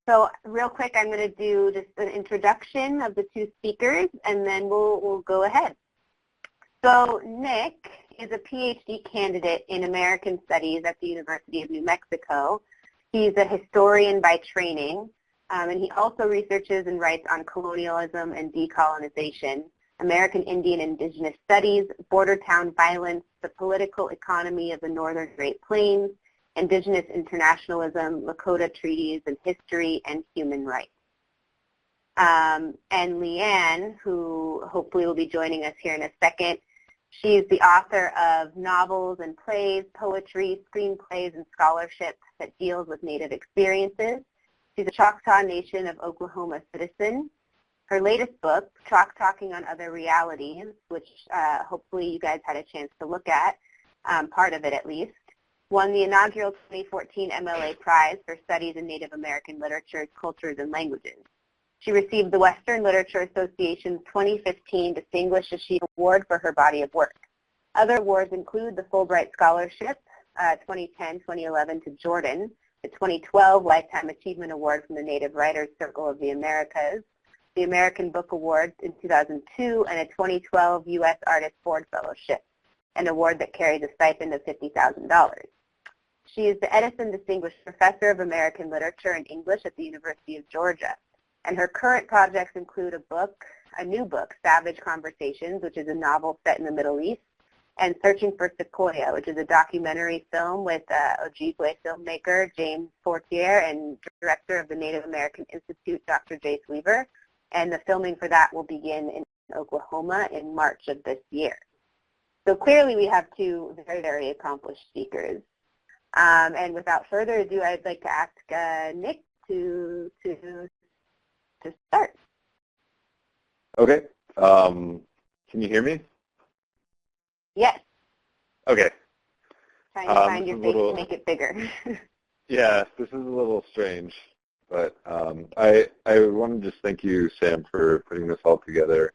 So real quick, I'm going to do just an introduction of the two speakers, and then we'll go ahead. So Nick is a PhD candidate in American Studies at the University of New Mexico. He's a historian by training, and he also researches and writes on colonialism and decolonization, American Indian and Indigenous Studies, border town violence, the political economy of the Northern Great Plains, Indigenous internationalism, Lakota treaties, and history and human rights. And Leanne, who hopefully will be joining us here in a second, she's the author of novels and plays, poetry, screenplays, and scholarship that deals with Native experiences. She's a Choctaw Nation of Oklahoma citizen. Her latest book, Chalk Talking on Other Realities, which hopefully you guys had a chance to look at, part of it at least, won the inaugural 2014 MLA Prize for Studies in Native American Literatures, Cultures, and Languages. She received the Western Literature Association's 2015 Distinguished Achievement Award for her body of work. Other awards include the Fulbright Scholarship 2010-2011 to Jordan, the 2012 Lifetime Achievement Award from the Native Writers Circle of the Americas, the American Book Award in 2002, and a 2012 U.S. Artist Ford Fellowship, an award that carries a stipend of $50,000. She is the Edison Distinguished Professor of American Literature and English at the University of Georgia. And her current projects include a new book, Savage Conversations, which is a novel set in the Middle East, and Searching for Sequoia, which is a documentary film with Ojibwe filmmaker James Fortier and director of the Native American Institute, Dr. Jace Weaver. And the filming for that will begin in Oklahoma in March of this year. So clearly we have two very, very accomplished speakers. And without further ado, I'd like to ask Nick to start. Okay. Can you hear me? Yes. Okay. Trying to find your face to make it bigger. Yeah, this is a little strange, but I want to just thank you, Sam, for putting this all together.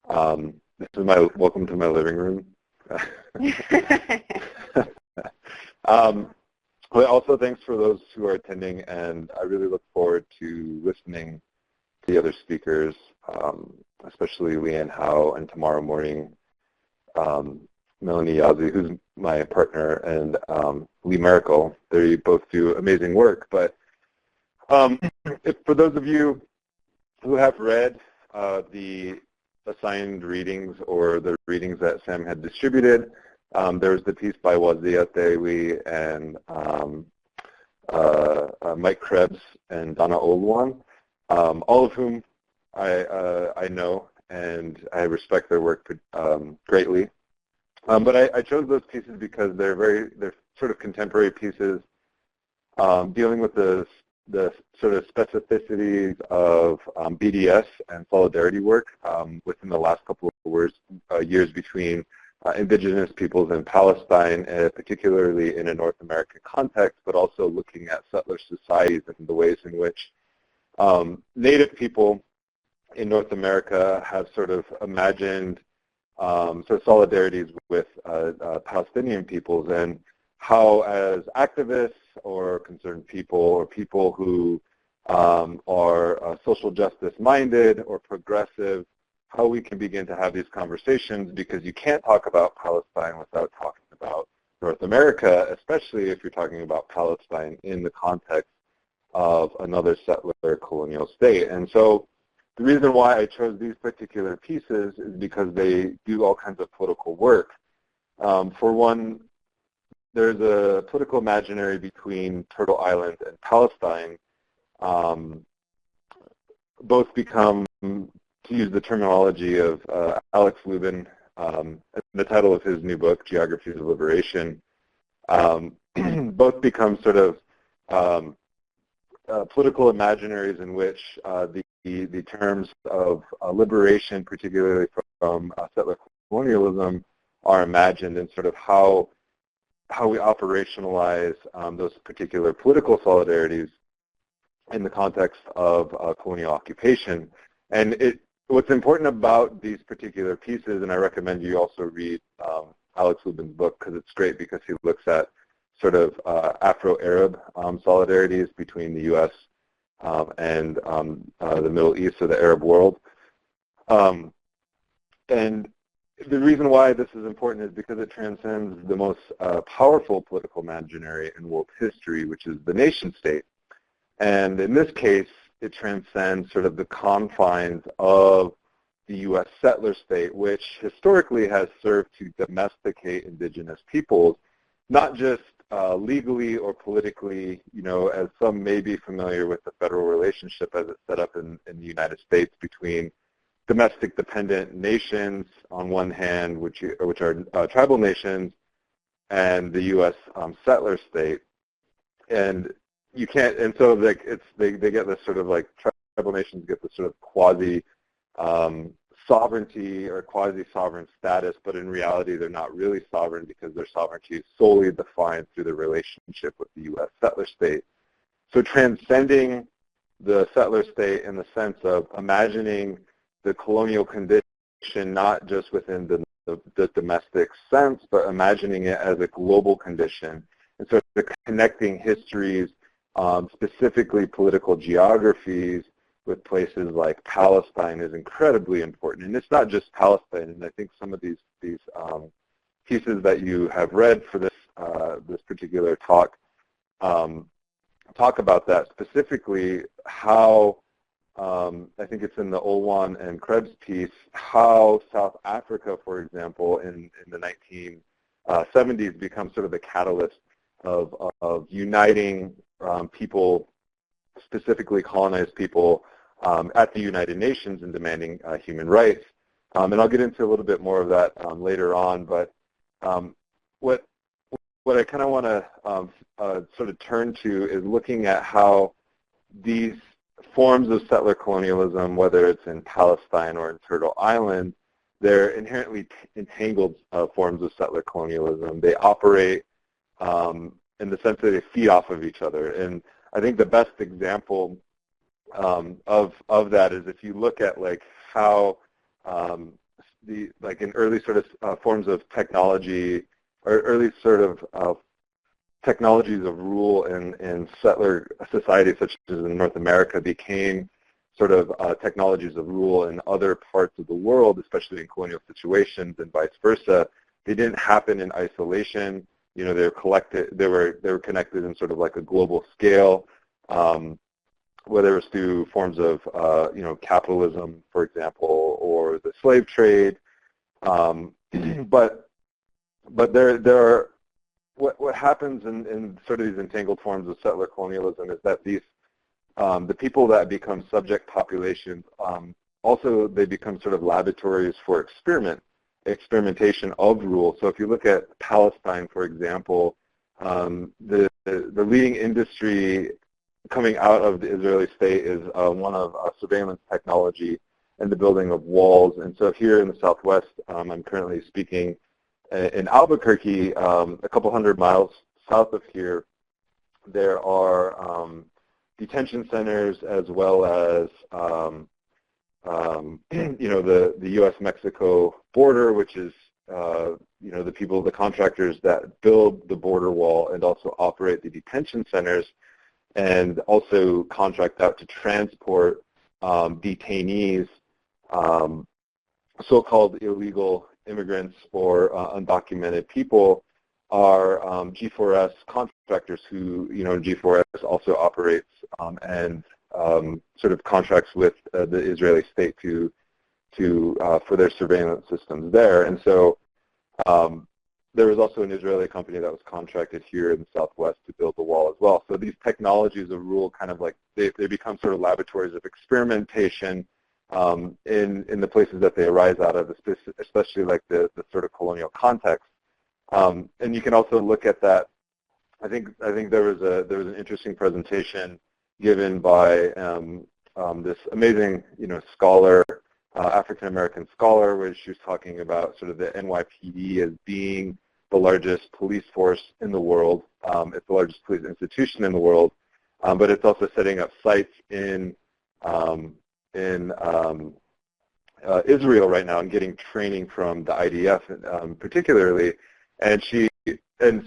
This is my welcome to my living room. But also thanks for those who are attending, and I really look forward to listening to the other speakers, especially Leanne Howe, and tomorrow morning Melanie Yazzie, who's my partner, and Lee Miracle. They both do amazing work. But for those of you who have read the assigned readings or the readings that Sam had distributed, there's the piece by Wazia Tewi and Mike Krebs and Donna Olwan, all of whom I know and I respect their work greatly. But I chose those pieces because they're sort of contemporary pieces dealing with the sort of specificities of BDS and solidarity work within the last couple of years between indigenous peoples in Palestine, particularly in a North American context, but also looking at settler societies and the ways in which Native people in North America have sort of imagined sort of solidarities with Palestinian peoples, and how as activists or concerned people or people who are social justice minded or progressive, how we can begin to have these conversations, because you can't talk about Palestine without talking about North America, especially if you're talking about Palestine in the context of another settler colonial state. And so the reason why I chose these particular pieces is because they do all kinds of political work. For one, there's a political imaginary between Turtle Island and Palestine. Both become, to use the terminology of Alex Lubin, the title of his new book, Geographies of Liberation, both become sort of political imaginaries in which the terms of liberation, particularly from settler colonialism, are imagined, and sort of how we operationalize those particular political solidarities in the context of colonial occupation. And what's important about these particular pieces, and I recommend you also read Alex Lubin's book, because it's great because he looks at sort of Afro-Arab solidarities between the U.S. and the Middle East or the Arab world. And the reason why this is important is because it transcends the most powerful political imaginary in world history, which is the nation state. And in this case, it transcends sort of the confines of the U.S. settler state, which historically has served to domesticate indigenous peoples, not just legally or politically, as some may be familiar with the federal relationship as it's set up in the United States between domestic dependent nations on one hand, which are tribal nations, and the U.S. Settler state. And you can't, and so like they get this sort of like tribal nations get this sort of quasi sovereignty or quasi-sovereign status, but in reality they're not really sovereign because their sovereignty is solely defined through the relationship with the U.S. settler state. So transcending the settler state in the sense of imagining the colonial condition not just within the domestic sense, but imagining it as a global condition. And so the connecting histories, specifically political geographies, with places like Palestine is incredibly important. And it's not just Palestine, and I think some of these pieces that you have read for this this particular talk about that, specifically how, I think it's in the Olwan and Krebs piece, how South Africa, for example, in the 1970s becomes sort of the catalyst of uniting people, specifically colonized people, at the United Nations and demanding human rights. And I'll get into a little bit more of that later on. But what I kind of want to sort of turn to is looking at how these forms of settler colonialism, whether it's in Palestine or in Turtle Island, they're inherently entangled forms of settler colonialism. They operate in the sense that they feed off of each other. And I think the best example of that is if you look at like how in early sort of forms of technology or early sort of technologies of rule in settler societies such as in North America became sort of technologies of rule in other parts of the world, especially in colonial situations and vice versa. They didn't happen in isolation. They were collected. They were connected in sort of like a global scale. Whether it was through forms of, capitalism, for example, or the slave trade. But there are, what happens in sort of these entangled forms of settler colonialism is that these, the people that become subject populations, also they become sort of laboratories for experimentation of rule. So if you look at Palestine, for example, the leading industry coming out of the Israeli state is one of surveillance technology and the building of walls. And so here in the Southwest, I'm currently speaking in Albuquerque, a couple hundred miles south of here. There are detention centers as well as, the U.S.-Mexico border, which is, the contractors that build the border wall and also operate the detention centers, and also contract out to transport detainees, so-called illegal immigrants or undocumented people, are G4S contractors who, G4S also operates and sort of contracts with the Israeli state for their surveillance systems there. And so there was also an Israeli company that was contracted here in the Southwest to build the wall as well. So these technologies of rule kind of like, they become sort of laboratories of experimentation in the places that they arise out of, especially like the sort of colonial context. And you can also look at that. I think there was an interesting presentation given by this amazing, scholar, African-American scholar, where she was talking about sort of the NYPD as being the largest police force in the world. It's the largest police institution in the world, but it's also setting up sites in Israel right now and getting training from the IDF particularly. And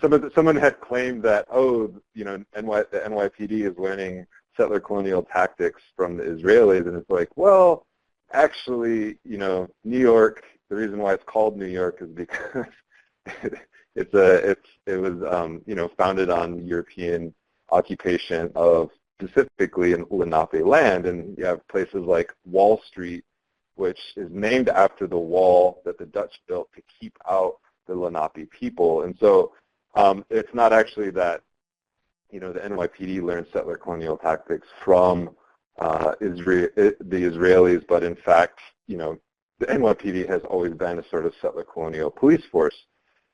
someone had claimed that, the NYPD is learning settler-colonial tactics from the Israelis, and it's like, well, actually, you know, New York, the reason why it's called New York is because it was you know, founded on European occupation of specifically in Lenape land, and you have places like Wall Street, which is named after the wall that the Dutch built to keep out the Lenape people. And so it's not actually that, you know, the NYPD learned settler colonial tactics from the Israelis, but in fact, you know, the NYPD has always been a sort of settler colonial police force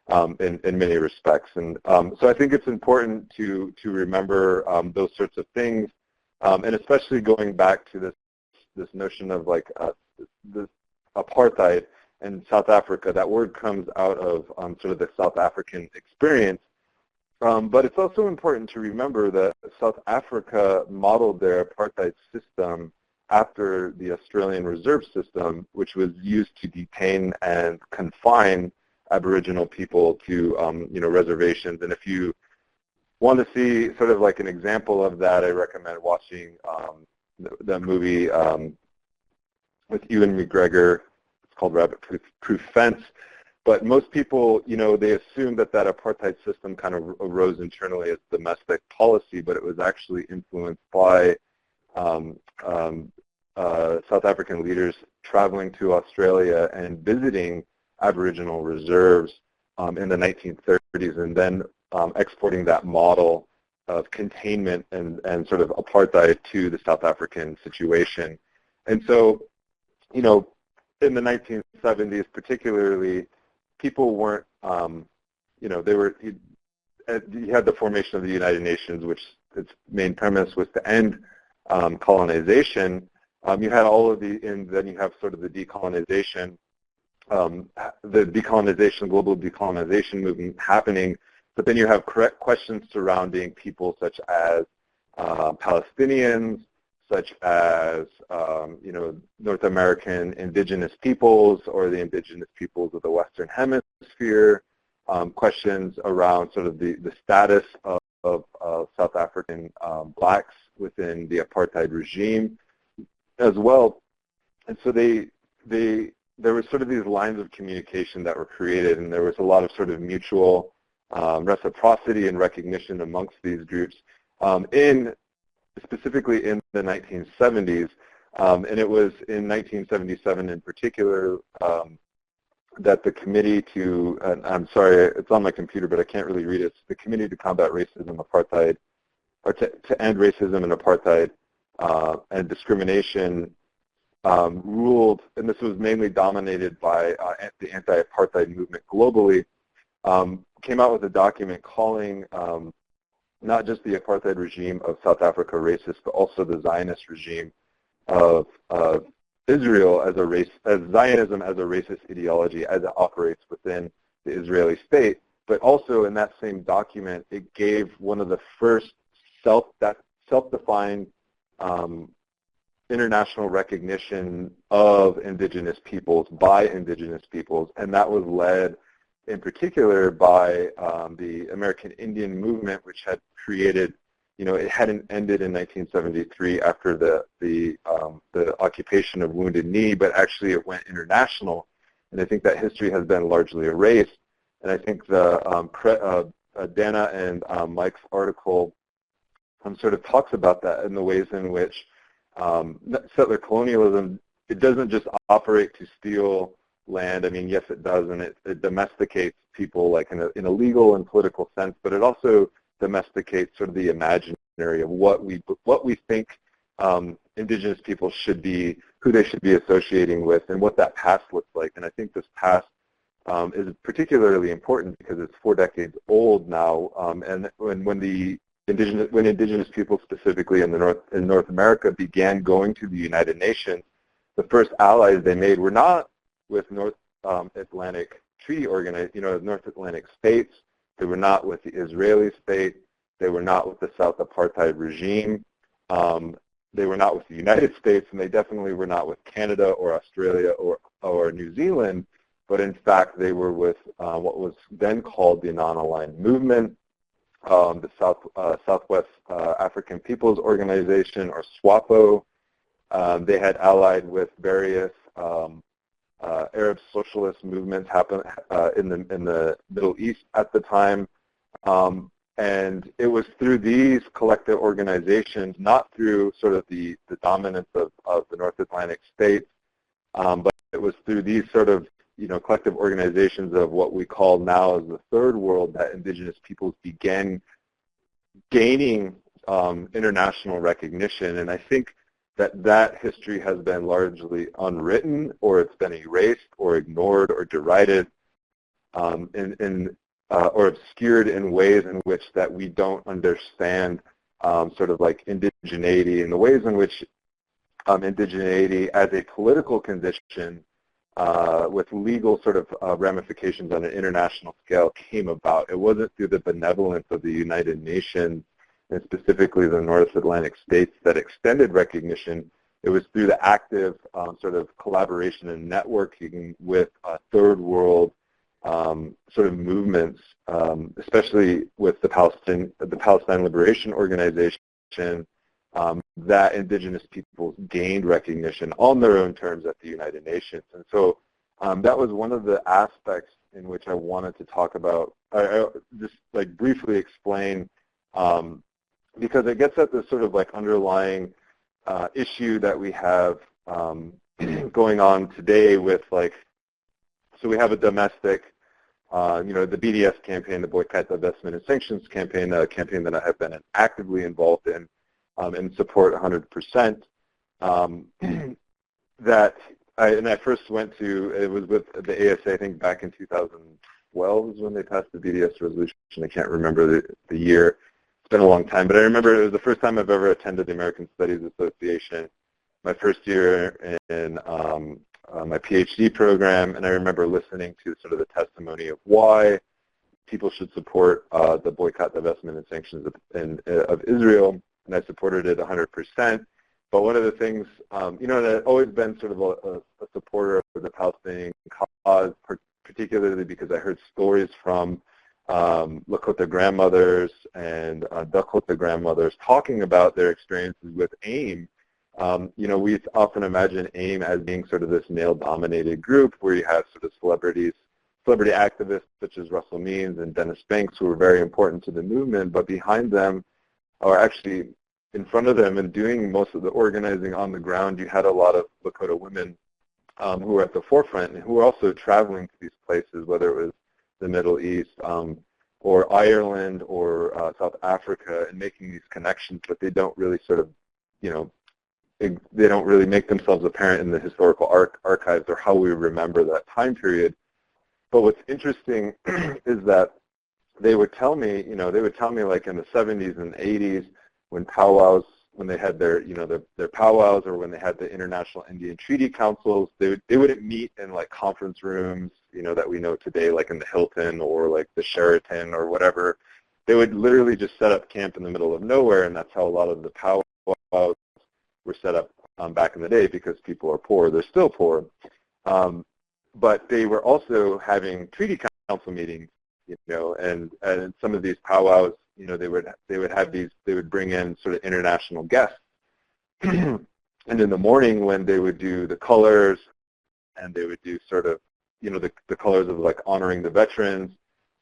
in many respects. And so I think it's important to remember those sorts of things, and especially going back to this notion of like this apartheid in South Africa. That word comes out of sort of the South African experience. But it's also important to remember that South Africa modeled their apartheid system after the Australian reserve system, which was used to detain and confine Aboriginal people to you know, reservations. And if you want to see sort of like an example of that, I recommend watching the movie with Ewan McGregor. It's called Rabbit Proof Fence. But most people, you know, they assume that apartheid system kind of arose internally as domestic policy, but it was actually influenced by South African leaders traveling to Australia and visiting Aboriginal reserves in the 1930s, and then exporting that model of containment and sort of apartheid to the South African situation. And so, you know, in the 1970s particularly, people weren't, you know, you had the formation of the United Nations, which its main premise was to end colonization. You had all of and then you have sort of the decolonization, global decolonization movement happening, but then you have questions surrounding people such as Palestinians, such as, you know, North American indigenous peoples or the indigenous peoples of the Western Hemisphere, questions around sort of the status of South African blacks within the apartheid regime as well. And so there were sort of these lines of communication that were created, and there was a lot of sort of mutual reciprocity and recognition amongst these groups specifically in the 1970s, and it was in 1977 in particular that the committee I'm sorry, it's on my computer, but I can't really read it. It's the Committee to Combat Racism, Apartheid, or to End Racism and Apartheid and Discrimination ruled, and this was mainly dominated by the anti-apartheid movement globally, came out with a document calling not just the apartheid regime of South Africa racist, but also the Zionist regime of Israel as Zionism as a racist ideology as it operates within the Israeli state. But also in that same document, it gave one of the first self-defined international recognition of indigenous peoples by indigenous peoples, and that was led in particular by the American Indian movement, which had created, you know, it hadn't ended in 1973 after the occupation of Wounded Knee, but actually it went international, and I think that history has been largely erased. And I think the Dana and Mike's article sort of talks about that in the ways in which settler colonialism, it doesn't just operate to steal land. I mean, yes, it does, and it domesticates people like in a legal and political sense, but it also domesticates sort of the imaginary of what we think indigenous people should be, who they should be associating with, and what that past looks like. And I think this past is particularly important because it's 4 decades old now, and when indigenous people specifically in North America began going to the United Nations, the first allies they made were not with North Atlantic treaty North Atlantic states. They were not with the Israeli state. They were not with the South apartheid regime. They were not with the United States, and they definitely were not with Canada or Australia or New Zealand. But in fact, they were with what was then called the Non-Aligned Movement, the Southwest African Peoples Organization, or SWAPO. They had allied with various Arab socialist movements in the Middle East at the time. And it was through these collective organizations, not through sort of the dominance of the North Atlantic states, but it was through these sort of collective organizations of what we call now as the Third World that indigenous peoples began gaining international recognition. And I think that history has been largely unwritten, or it's been erased or ignored or derided or obscured in ways in which that we don't understand sort of like indigeneity and the ways in which indigeneity as a political condition with legal sort of ramifications on an international scale came about. It wasn't through the benevolence of the United Nations and specifically the North Atlantic states that extended recognition. It was through the active sort of collaboration and networking with third world sort of movements, especially with the Palestine Liberation Organization, that indigenous peoples gained recognition on their own terms at the United Nations. And so that was one of the aspects in which I wanted to talk about, I just like briefly explain, because it gets at this sort of like underlying issue that we have going on today with like, so we have a domestic, the BDS campaign, the Boycott, Divestment, and Sanctions campaign, a campaign that I have been actively involved in and support 100%. I first went to, it was with the ASA, I think back in 2012 is when they passed the BDS resolution. I can't remember the year. It's been a long time, but I remember it was the first time I've ever attended the American Studies Association, my first year in my PhD program, and I remember listening to sort of the testimony of why people should support the Boycott, Divestment, and Sanctions of Israel, and I supported it 100%. But one of the things, and I've always been sort of a supporter of the Palestinian cause, particularly because I heard stories from Lakota grandmothers and Dakota grandmothers talking about their experiences with AIM. We often imagine AIM as being sort of this male-dominated group where you have sort of celebrity activists such as Russell Means and Dennis Banks, who were very important to the movement, but behind them, or actually in front of them and doing most of the organizing on the ground, you had a lot of Lakota women who were at the forefront and who were also traveling to these places, whether it was the Middle East or Ireland or South Africa, and making these connections, but they don't really sort of, they don't really make themselves apparent in the historical archives or how we remember that time period. But what's interesting is that they would tell me, like in the 70s and 80s when powwows, when they had their powwows, or when they had the International Indian Treaty Councils, they wouldn't meet in like conference rooms, that we know today, like in the Hilton or like the Sheraton or whatever. They would literally just set up camp in the middle of nowhere, and that's how a lot of the powwows were set up back in the day, because people are poor. They're still poor. But they were also having treaty council meetings, and some of these powwows, they would bring in sort of international guests. And in the morning when they would do the colors, and they would do sort of, the colors of like honoring the veterans,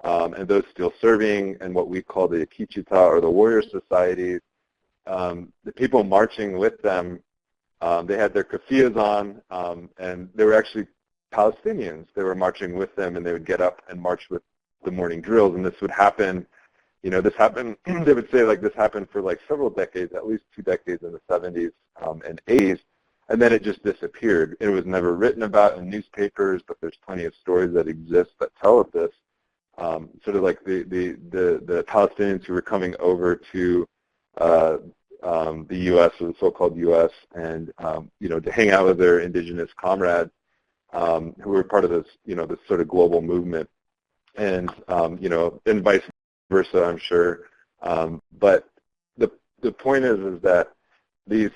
and those still serving, and what we call the Akichita, or the warrior societies, the people marching with them, they had their keffiyehs on, and they were actually Palestinians. They were marching with them, and they would get up and march with the morning drills, and this would happen, they would say like this happened for like several decades, at least 2 decades in the 70s and 80s, and then it just disappeared. It was never written about in newspapers, but there's plenty of stories that exist that tell of this, sort of like the Palestinians who were coming over to the U.S., or the so-called U.S., and to hang out with their indigenous comrades who were part of this, this sort of global movement, and and vice versa, I'm sure. But the point is that these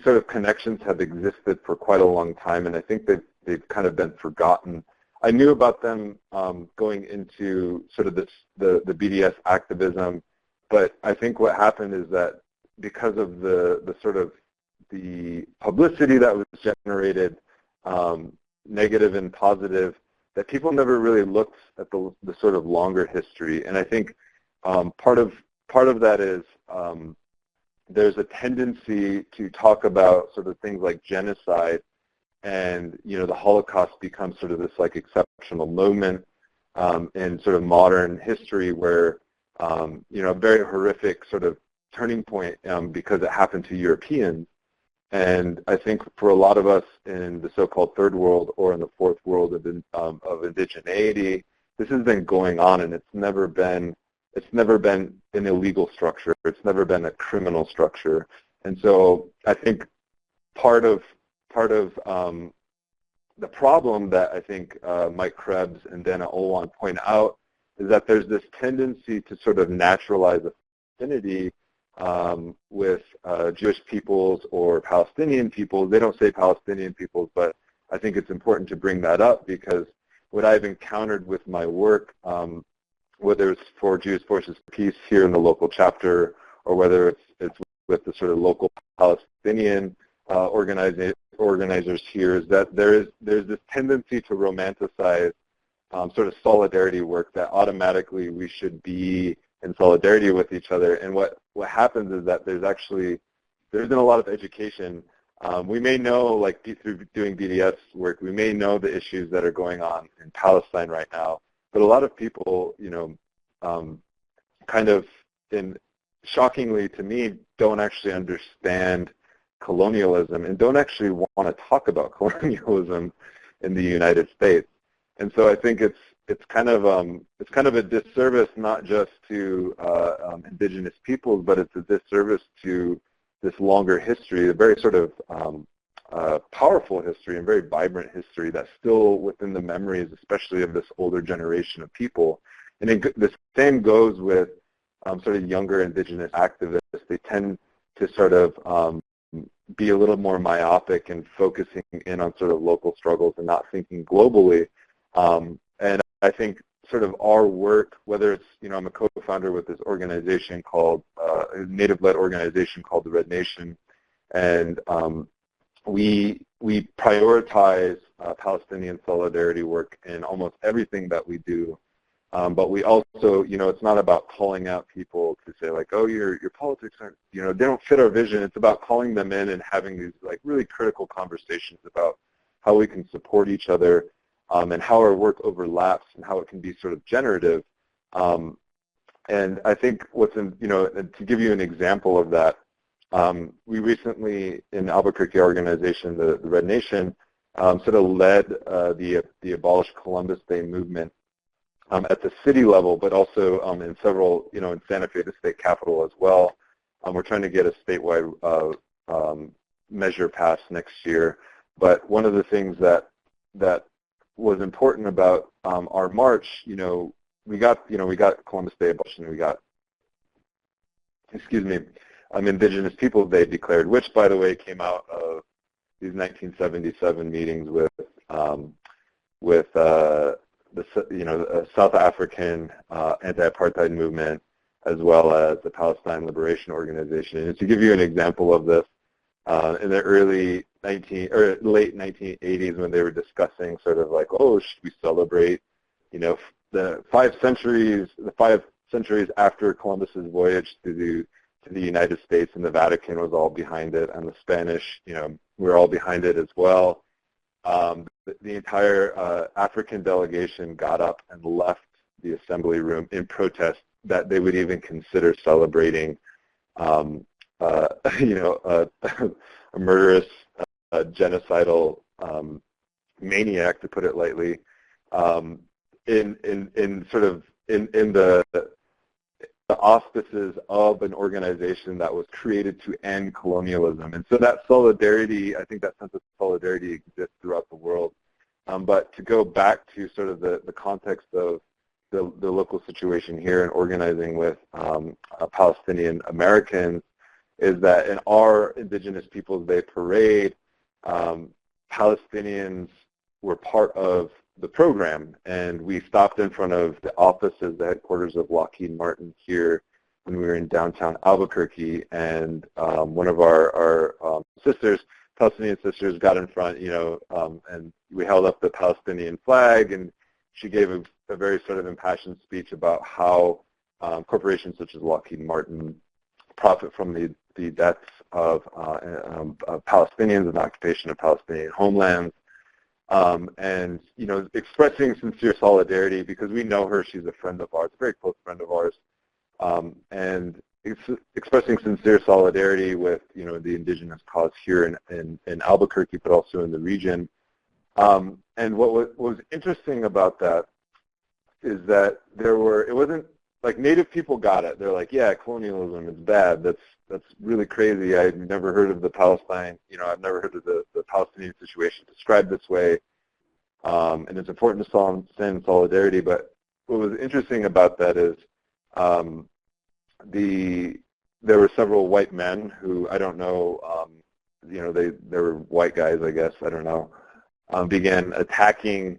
sort of connections have existed for quite a long time, and I think they've kind of been forgotten. I knew about them going into sort of the BDS activism, but I think what happened is that because of the sort of the publicity that was generated, negative and positive, that people never really looked at the sort of longer history. And I think part of that is there's a tendency to talk about sort of things like genocide, and the Holocaust becomes sort of this like exceptional moment in sort of modern history where a very horrific sort of turning point because it happened to Europeans. And I think for a lot of us in the so-called third world or in the fourth world of indigeneity, this has been going on, and it's never been an illegal structure. It's never been a criminal structure. And so I think part of the problem that I think Mike Krebs and Dana Olwan point out is that there's this tendency to sort of naturalize affinity with Jewish peoples or Palestinian peoples. They don't say Palestinian peoples, but I think it's important to bring that up because what I've encountered with my work, whether it's for Jewish Forces for Peace here in the local chapter or whether it's with the sort of local Palestinian organizers here, is that there's this tendency to romanticize sort of solidarity work, that automatically we should be in solidarity with each other. And what happens is that there's been a lot of education. We may know, like through doing BDS work, we may know the issues that are going on in Palestine right now, but a lot of people, kind of, shockingly to me, don't actually understand colonialism and don't actually want to talk about colonialism in the United States. And so I think it's kind of a disservice not just to indigenous peoples, but it's a disservice to this longer history, a very sort of powerful history and very vibrant history that's still within the memories, especially of this older generation of people. And the same goes with sort of younger indigenous activists. They tend to sort of be a little more myopic and focusing in on sort of local struggles and not thinking globally. And I think sort of our work, whether it's, I'm a co-founder with this organization called, a native-led organization called the Red Nation, and we prioritize Palestinian solidarity work in almost everything that we do. But we also, it's not about calling out people to say like, oh, your politics aren't, they don't fit our vision. It's about calling them in and having these like really critical conversations about how we can support each other and how our work overlaps and how it can be sort of generative. And I think to give you an example of that, we recently, in Albuquerque organization, the Red Nation, sort of led the Abolish Columbus Day movement at the city level, but also in several, in Santa Fe, the state capital as well. We're trying to get a statewide measure passed next year. But one of the things that was important about our march, we got Columbus Day abolition, we got, Indigenous Peoples Day declared, which, by the way, came out of these 1977 meetings with the South African anti-apartheid movement, as well as the Palestine Liberation Organization. And to give you an example of this, in the late 1980s, when they were discussing sort of like, oh, should we celebrate, the 5 centuries after Columbus's voyage to the United States, and the Vatican was all behind it, and the Spanish, were all behind it as well. The entire African delegation got up and left the assembly room in protest that they would even consider celebrating, a murderous, genocidal maniac, to put it lightly, in the auspices of an organization that was created to end colonialism. And so that solidarity, I think that sense of solidarity exists throughout the world. But to go back to sort of the context of the local situation here and organizing with Palestinian Americans, is that in our Indigenous Peoples Day parade, Palestinians were part of the program. And we stopped in front of the offices, the headquarters of Lockheed Martin here when we were in downtown Albuquerque, and one of our sisters, Palestinian sisters, got in front, and we held up the Palestinian flag, and she gave a very sort of impassioned speech about how corporations such as Lockheed Martin profit from the deaths of Palestinians and the occupation of Palestinian homelands, and expressing sincere solidarity, because we know her, she's a friend of ours, a very close friend of ours, and expressing sincere solidarity with the indigenous cause here in Albuquerque, but also in the region. And what was interesting about that is that it wasn't like Native people got it. They're like, yeah, colonialism is bad. That's really crazy. I've never heard of the Palestine, I've never heard of the Palestinian situation described this way. And it's important to stand in solidarity. But what was interesting about that is there were several white men who, I don't know, they were white guys, I guess, I don't know, began attacking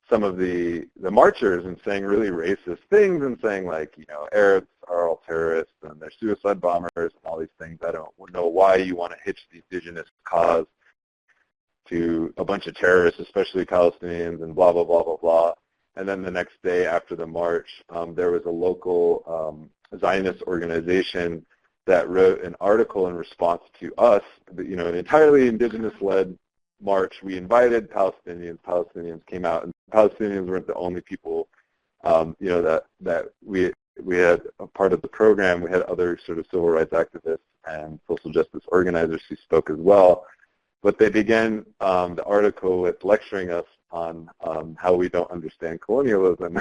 some of the marchers and saying really racist things and saying like, Arabs are all terrorists and they're suicide bombers and all these things. I don't know why you want to hitch the indigenous cause to a bunch of terrorists, especially Palestinians, and blah, blah, blah, blah, blah. And then the next day after the march, there was a local Zionist organization that wrote an article in response to us, an entirely indigenous-led march. We invited Palestinians. Palestinians came out, and Palestinians weren't the only people, that we had a part of the program. We had other sort of civil rights activists and social justice organizers who spoke as well. But they began the article with lecturing us on how we don't understand colonialism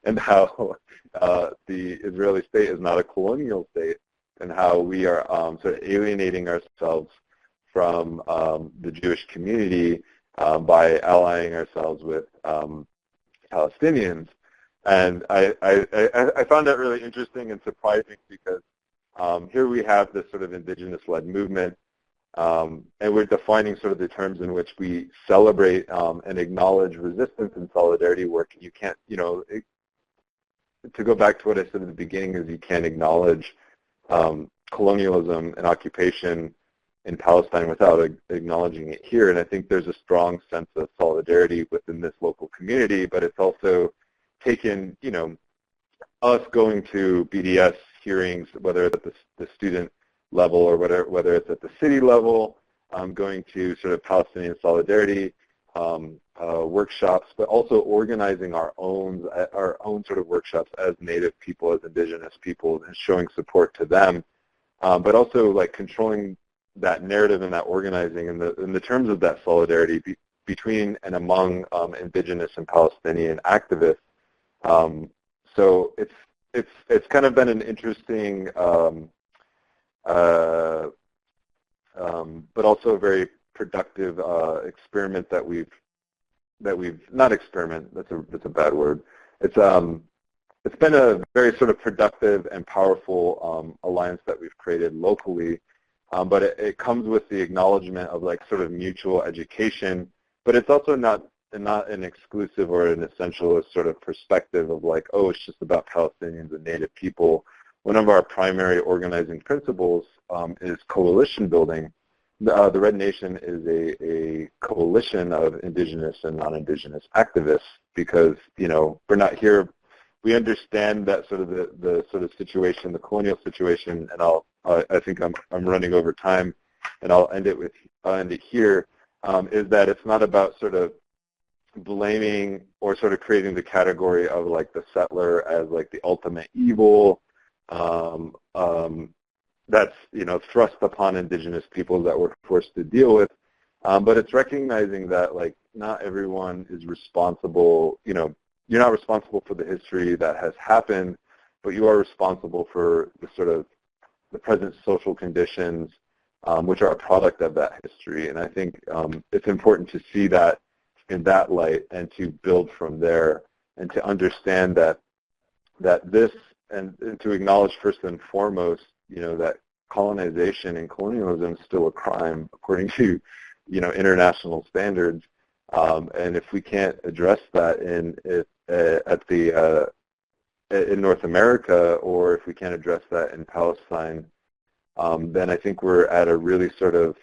and how the Israeli state is not a colonial state, and how we are sort of alienating ourselves from the Jewish community by allying ourselves with Palestinians. And I found that really interesting and surprising, because here we have this sort of indigenous-led movement, and we're defining sort of the terms in which we celebrate and acknowledge resistance and solidarity work. You can't, to go back to what I said at the beginning, is you can't acknowledge colonialism and occupation in Palestine without acknowledging it here. And I think there's a strong sense of solidarity within this local community, but it's also taken, us going to BDS hearings, whether it's at the student level or whether it's at the city level, going to sort of Palestinian solidarity workshops, but also organizing our own sort of workshops as Native people, as indigenous people, and showing support to them, but also like controlling that narrative and that organizing in the terms of that solidarity between and among indigenous and Palestinian activists. So it's kind of been an interesting, but also a very productive experiment that we've not experiment. That's a bad word. It's been a very sort of productive and powerful alliance that we've created locally. But it comes with the acknowledgement of like sort of mutual education, but it's also not an exclusive or an essentialist sort of perspective of like, oh, it's just about Palestinians and Native people. One of our primary organizing principles is coalition building. The Red Nation is a coalition of indigenous and non-indigenous activists, because we're not here. We understand that sort of the sort of situation, the colonial situation, and I think I'm running over time, and I'll end it here. Is that it's not about sort of blaming or sort of creating the category of like the settler as like the ultimate evil that's thrust upon indigenous peoples that we're forced to deal with, but it's recognizing that like not everyone is responsible. You're not responsible for the history that has happened, but you are responsible for the sort of the present social conditions which are a product of that history. And I think it's important to see that in that light and to build from there, and to understand that this, and to acknowledge first and foremost, that colonization and colonialism is still a crime according to, international standards. And if we can't address that in North America, or if we can't address that in Palestine, then I think we're at a really sort of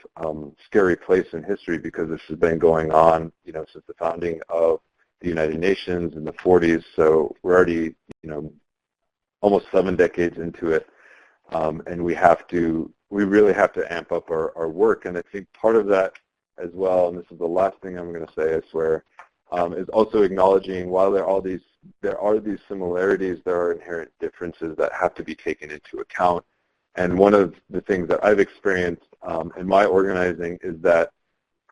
scary place in history, because this has been going on, since the founding of the United Nations in the 40s. So we're already, almost 7 decades into it, and we really have to amp up our work. And I think part of that as well, and this is the last thing I'm going to say, I swear, is also acknowledging while there are these similarities, there are inherent differences that have to be taken into account. And one of the things that I've experienced in my organizing is that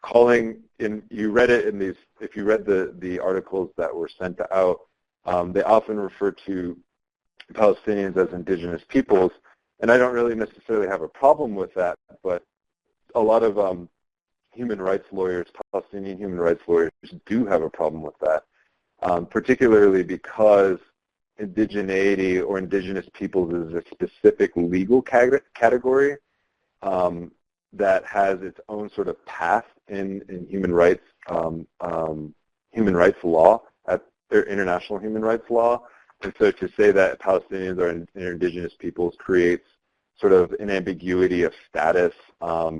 you read it in these, if you read the articles that were sent out, they often refer to Palestinians as indigenous peoples, and I don't really necessarily have a problem with that, but a lot of human rights lawyers, Palestinian human rights lawyers, do have a problem with that, particularly because indigeneity or indigenous peoples is a specific legal category that has its own sort of path in human rights law, international human rights law. And so to say that Palestinians are indigenous peoples creates sort of an ambiguity of status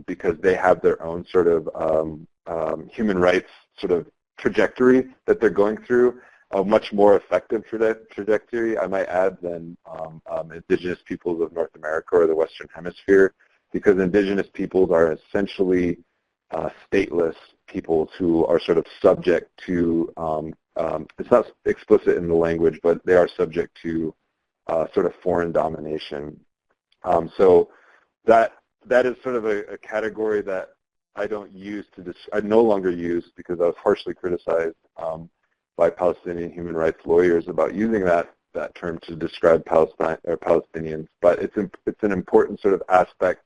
because they have their own sort of human rights sort of trajectory that they're going through, a much more effective trajectory, I might add, than indigenous peoples of North America or the Western Hemisphere, because indigenous peoples are essentially stateless peoples who are sort of subject to, it's not explicit in the language, but they are subject to sort of foreign domination. So that is sort of a category that I don't use I no longer use, because I was harshly criticized by Palestinian human rights lawyers about using that term to describe Palestine or Palestinians. But it's an important sort of aspect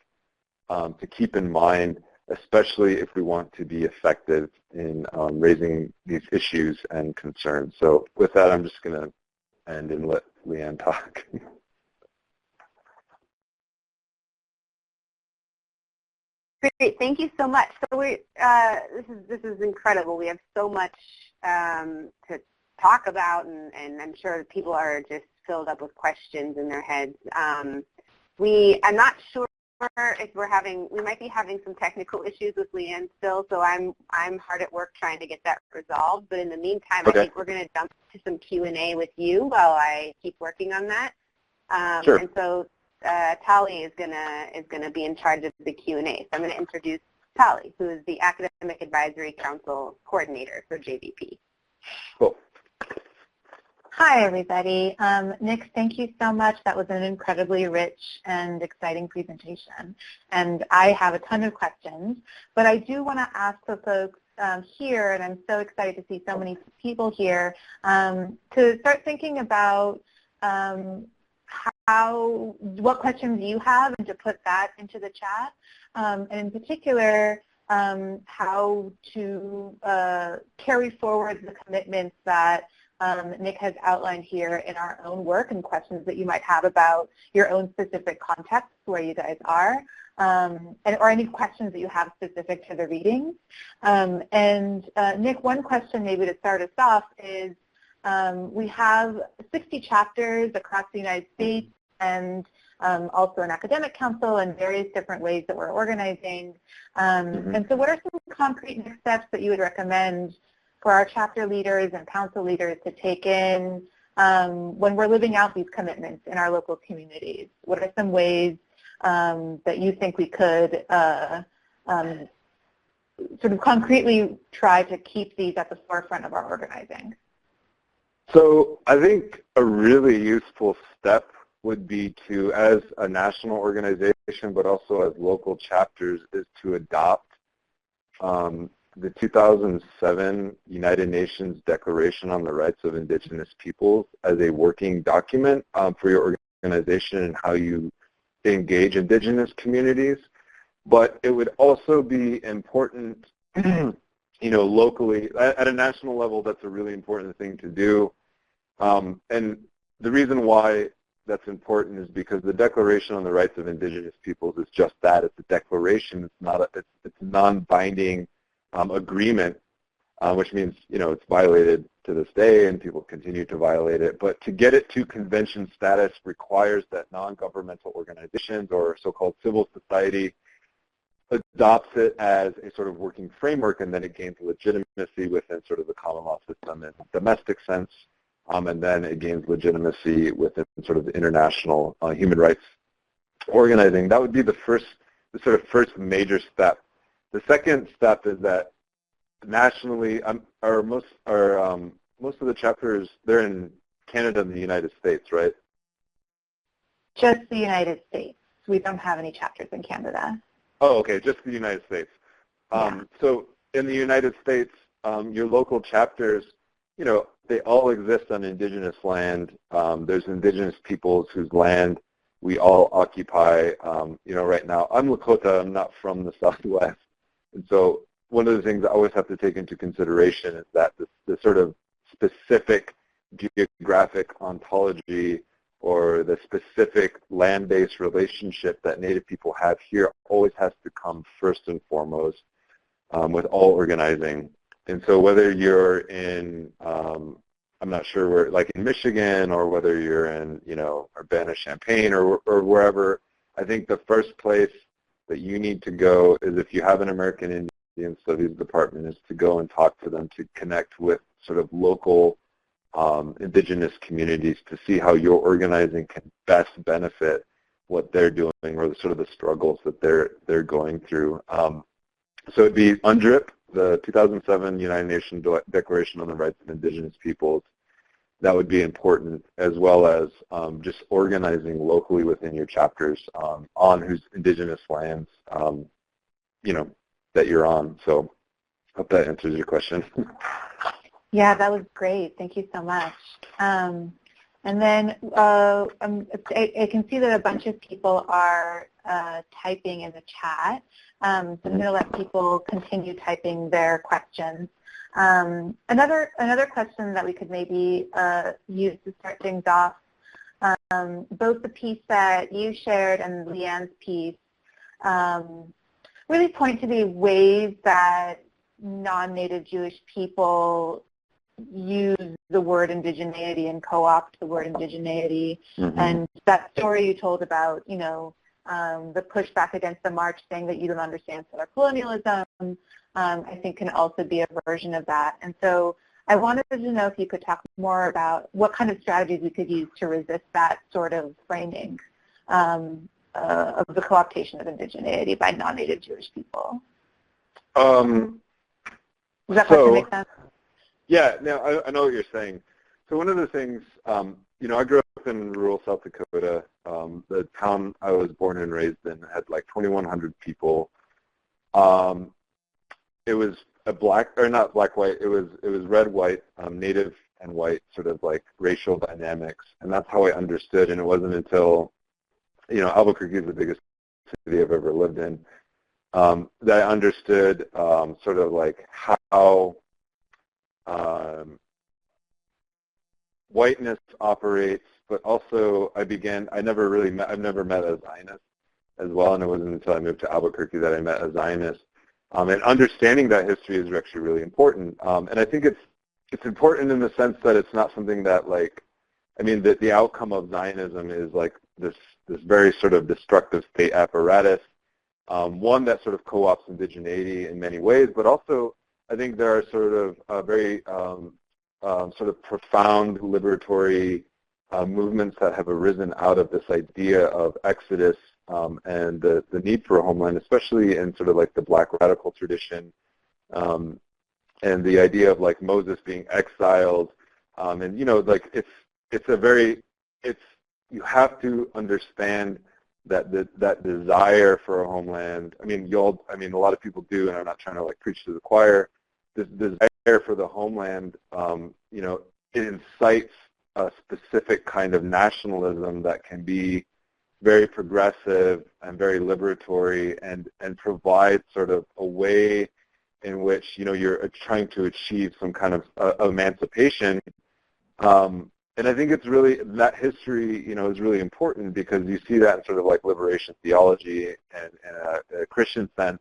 to keep in mind, especially if we want to be effective in raising these issues and concerns. So with that, I'm just going to end and let Leanne talk. Great, thank you so much. So this is incredible. We have so much to talk about, and I'm sure people are just filled up with questions in their heads. I'm not sure if we might be having some technical issues with Leanne still, so I'm hard at work trying to get that resolved. But in the meantime, okay. I think we're going to jump to some Q&A with you while I keep working on that. Sure. And so Tali is gonna be in charge of the Q&A. So I'm going to introduce Tali, who is the Academic Advisory Council Coordinator for JVP. Cool. Hi, everybody. Nick, thank you so much. That was an incredibly rich and exciting presentation. And I have a ton of questions, but I do want to ask the folks here, and I'm so excited to see so many people here, to start thinking about what questions you have and to put that into the chat. And in particular, how to carry forward the commitments that Nick has outlined here in our own work, and questions that you might have about your own specific context where you guys are, or any questions that you have specific to the readings. Nick, one question maybe to start us off is, we have 60 chapters across the United States, and also an academic council and various different ways that we're organizing. And so what are some concrete next steps that you would recommend for our chapter leaders and council leaders to take in when we're living out these commitments in our local communities? What are some ways that you think we could sort of concretely try to keep these at the forefront of our organizing? So I think a really useful step would be to, as a national organization, but also as local chapters, is to adopt the 2007 United Nations Declaration on the Rights of Indigenous Peoples as a working document for your organization and how you engage indigenous communities. But it would also be important, locally, at a national level, that's a really important thing to do. And the reason why that's important is because the Declaration on the Rights of Indigenous Peoples is just that. It's a declaration. It's not it's a non-binding agreement which means, it's violated to this day and people continue to violate it. But to get it to convention status requires that non-governmental organizations or so-called civil society adopts it as a sort of working framework, and then it gains legitimacy within sort of the common law system in domestic sense, and then it gains legitimacy within sort of the international human rights organizing. That would be the sort of first major step. The second step is that nationally, most of the chapters, they're in Canada and the United States, right? Just the United States. We don't have any chapters in Canada. Oh, okay, just the United States. So in the United States, your local chapters, they all exist on indigenous land. There's indigenous peoples whose land we all occupy. Right now, I'm Lakota. I'm not from the Southwest. And so one of the things I always have to take into consideration is that the sort of specific geographic ontology or the specific land-based relationship that Native people have here always has to come first and foremost with all organizing. And so whether you're in, I'm not sure where, like in Michigan, or whether you're in, Urbana-Champaign or wherever, I think the first place that you need to go is, if you have an American Indian Studies department, is to go and talk to them, to connect with sort of local indigenous communities to see how your organizing can best benefit what they're doing, or the sort of the struggles that they're going through. So it'd be UNDRIP, the 2007 United Nations Declaration on the Rights of Indigenous Peoples. That would be important, as well as just organizing locally within your chapters on whose indigenous lands, that you're on. So I hope that answers your question. Yeah, that was great. Thank you so much. And then I can see that a bunch of people are typing in the chat. So I'm going to let people continue typing their questions. Another question that we could maybe use to start things off, both the piece that you shared and Leanne's piece really point to the ways that non-Native Jewish people use the word indigeneity and co-opt the word indigeneity. And that story you told about, the pushback against the march, saying that you don't understand settler-colonialism, I think can also be a version of that. And so I wanted to know if you could talk more about what kind of strategies we could use to resist that sort of framing of the co-optation of indigeneity by non-Native Jewish people. Does that question make sense? Yeah, no, I know what you're saying. So one of the things, I grew up in rural South Dakota. The town I was born and raised in had like 2,100 people. It was a not black-white, it was red-white, Native and white sort of like racial dynamics. And that's how I understood, and it wasn't until, Albuquerque is the biggest city I've ever lived in, that I understood sort of like how whiteness operates, but also I've never met a Zionist as well, and it wasn't until I moved to Albuquerque that I met a Zionist. And understanding that history is actually really important. And I think it's important in the sense that it's not something that that the outcome of Zionism is like this very sort of destructive state apparatus, one that sort of co-opts indigeneity in many ways, but also I think there are sort of very sort of profound liberatory movements that have arisen out of this idea of exodus and the need for a homeland, especially in sort of like the Black radical tradition, and the idea of like Moses being exiled, and you have to understand that desire for a homeland. A lot of people do, and I'm not trying to like preach to the choir. This desire for the homeland, it incites a specific kind of nationalism that can be very progressive and very liberatory, and provide sort of a way in which you're trying to achieve some kind of emancipation. And I think it's really, that history is really important, because you see that in sort of like liberation theology and a Christian sense.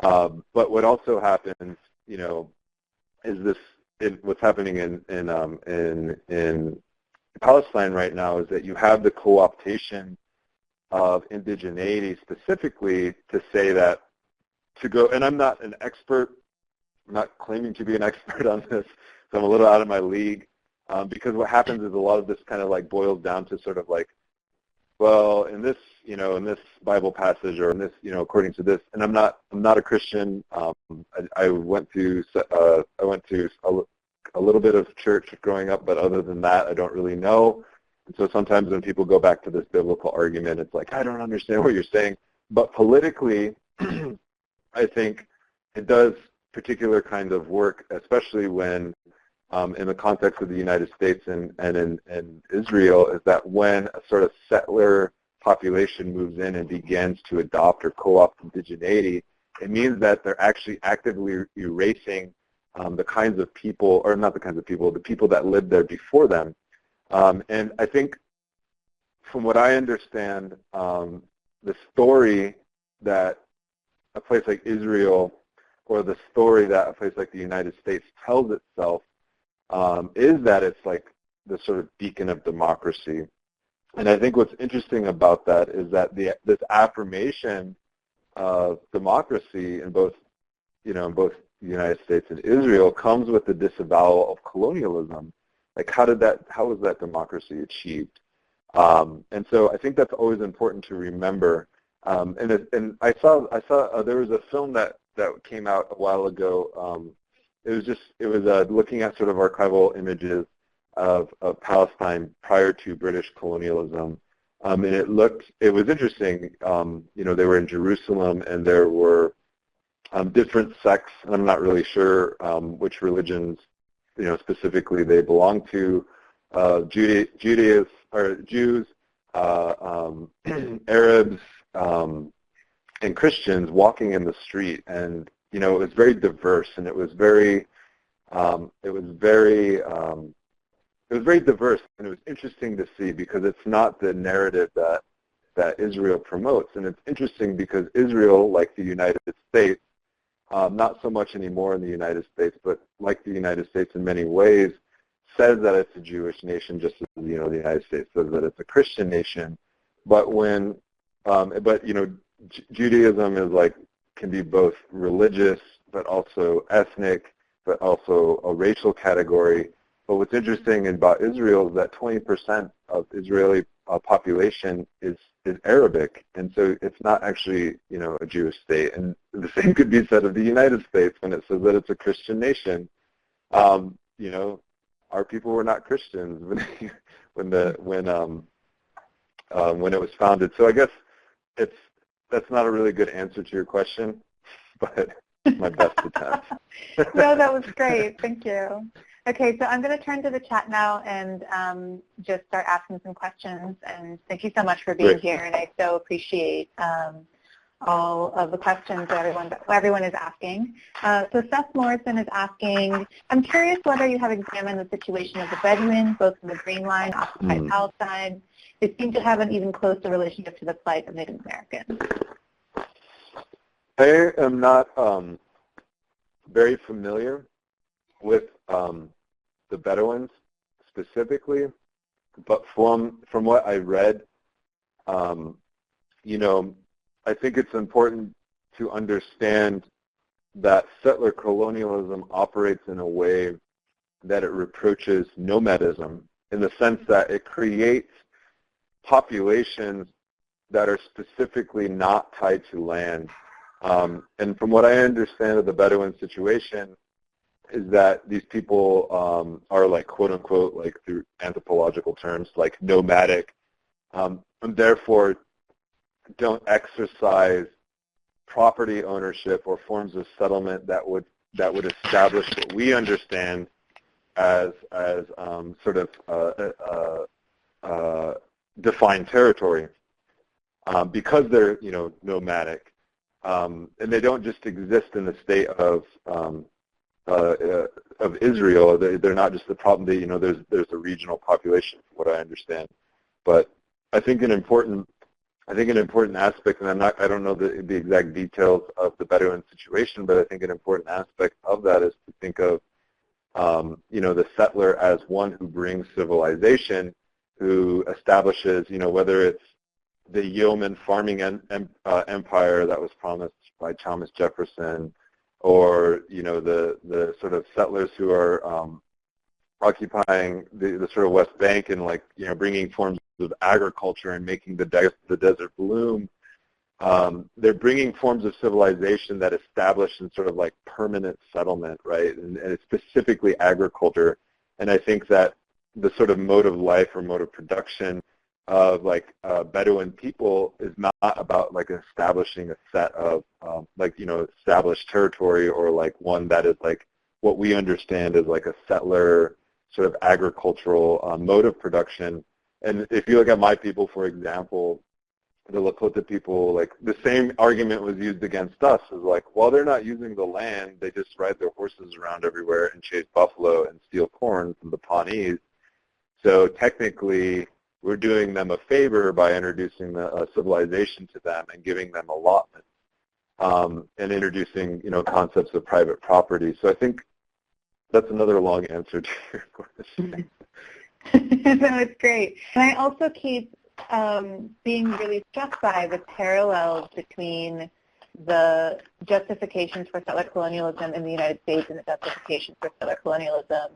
But what also happens, what's happening in Palestine right now is that you have the co-optation of indigeneity specifically to say that to go, and I'm not an expert, I'm not claiming to be an expert on this, so I'm a little out of my league, because what happens is a lot of this kind of like boils down to sort of like, well, in this Bible passage, or in this, according to this, and I'm not a Christian. I went to a little bit of church growing up, but other than that, I don't really know. And so sometimes when people go back to this biblical argument, it's like, I don't understand what you're saying. But politically, I think it does particular kind of work, especially when in the context of the United States and in Israel, is that when a sort of settler population moves in and begins to adopt or co-opt indigeneity, it means that they're actually actively erasing the kinds of people, or not the kinds of people, the people that lived there before them. And I think, from what I understand, the story that a place like Israel, or the story that a place like the United States tells itself, is that it's like the sort of beacon of democracy. And I think what's interesting about that is that this affirmation of democracy in both the United States and Israel comes with the disavowal of colonialism. Like, how was that democracy achieved? And so I think that's always important to remember. And I saw there was a film that came out a while ago. It was looking at sort of archival images of Palestine prior to British colonialism, and it was interesting. They were in Jerusalem, and there were different sects, and I'm not really sure which religions, specifically they belong to. Judaism, or Jews, Arabs, and Christians walking in the street, and it was very diverse, and it was very diverse, and it was interesting to see, because it's not the narrative that Israel promotes. And it's interesting because Israel, like the United States, not so much anymore in the United States, but like the United States in many ways, says that it's a Jewish nation, just as the United States says that it's a Christian nation. But Judaism is can be both religious, but also ethnic, but also a racial category. But what's interesting about Israel is that 20% of Israeli population is Arabic, and so it's not actually a Jewish state. And the same could be said of the United States when it says that it's a Christian nation. Our people were not Christians when it was founded. So I guess that's not a really good answer to your question, but my best attempt. No, that was great. Thank you. Okay, so I'm going to turn to the chat now and just start asking some questions. And thank you so much for being here. And I so appreciate all of the questions that everyone is asking. So Seth Morrison is asking, I'm curious whether you have examined the situation of the Bedouins, both in the Green Line, occupied Palestine. They seem to have an even closer relationship to the plight of Native Americans. I am not very familiar with the Bedouins specifically, but from what I read, I think it's important to understand that settler colonialism operates in a way that it reproaches nomadism, in the sense that it creates populations that are specifically not tied to land. And from what I understand of the Bedouin situation, is that these people are quote unquote, through anthropological terms, nomadic, and therefore don't exercise property ownership or forms of settlement that would establish what we understand as sort of defined territory, because they're nomadic, and they don't just exist in the state of Israel. They're not just the problem. There's a regional population, from what I understand. But I think an important aspect, and I don't know the exact details of the Bedouin situation, but I think an important aspect of that is to think of the settler as one who brings civilization, who establishes, whether it's the yeoman farming empire that was promised by Thomas Jefferson, or the sort of settlers who are occupying the sort of West Bank and bringing forms of agriculture and making the desert bloom. They're bringing forms of civilization that establish in sort of permanent settlement, right? And it's specifically agriculture. And I think that the sort of mode of life or mode of production of Bedouin people is not about establishing a set of established territory, or one that is what we understand as a settler sort of agricultural mode of production. And if you look at my people, for example, the Lakota people, the same argument was used against us, is well, they're not using the land, they just ride their horses around everywhere and chase buffalo and steal corn from the Pawnees. So technically, we're doing them a favor by introducing the civilization to them and giving them allotments, and introducing, concepts of private property. So I think that's another long answer to your question. No, it's great. And I also keep being really struck by the parallels between the justifications for settler colonialism in the United States and the justifications for settler colonialism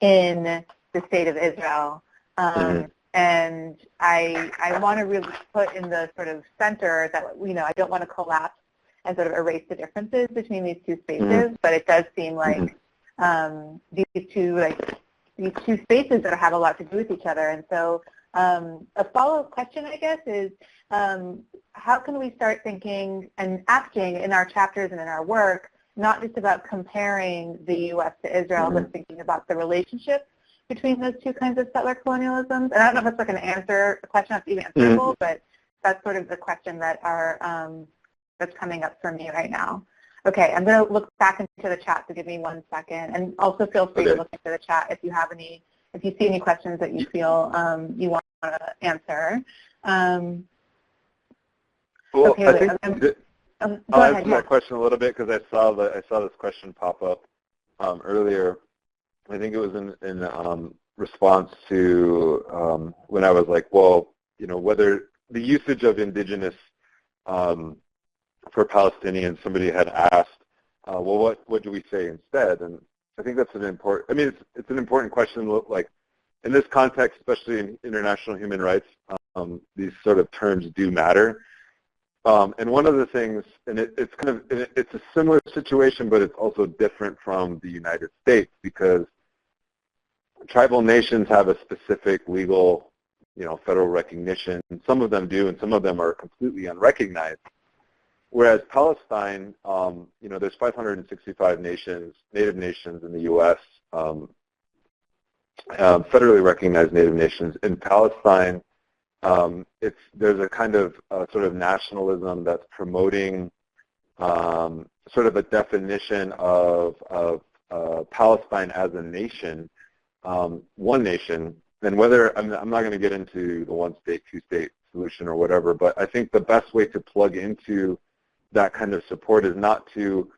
in the state of Israel. And I want to really put in the sort of center that, I don't want to collapse and sort of erase the differences between these two spaces, but it does seem like these two spaces that have a lot to do with each other. And so a follow-up question, I guess, is how can we start thinking and acting in our chapters and in our work, not just about comparing the U.S. to Israel, but thinking about the relationship between those two kinds of settler colonialisms? And I don't know if it's an answer, a question that's even answerable, but that's sort of the question that that's coming up for me right now. Okay, I'm going to look back into the chat, so give me 1 second. And also feel free to look into the chat if you see any questions that you feel you want to answer. Well, okay, I think I'll answer that question a little bit, because I saw this question pop up earlier. I think it was in response to when I was whether the usage of indigenous for Palestinians, somebody had asked, what do we say instead? And I think that's it's an important question. In this context, especially in international human rights, these sort of terms do matter. And one of the things, and it's a similar situation, but it's also different from the United States, because tribal nations have a specific legal, federal recognition. Some of them do, and some of them are completely unrecognized. Whereas Palestine, there's 565 nations, native nations in the U.S., federally recognized native nations. In Palestine, there's a kind of sort of nationalism that's promoting sort of a definition of Palestine as a nation, one nation. And whether, I'm not going to get into the one-state, two-state solution or whatever, but I think the best way to plug into that kind of support is not to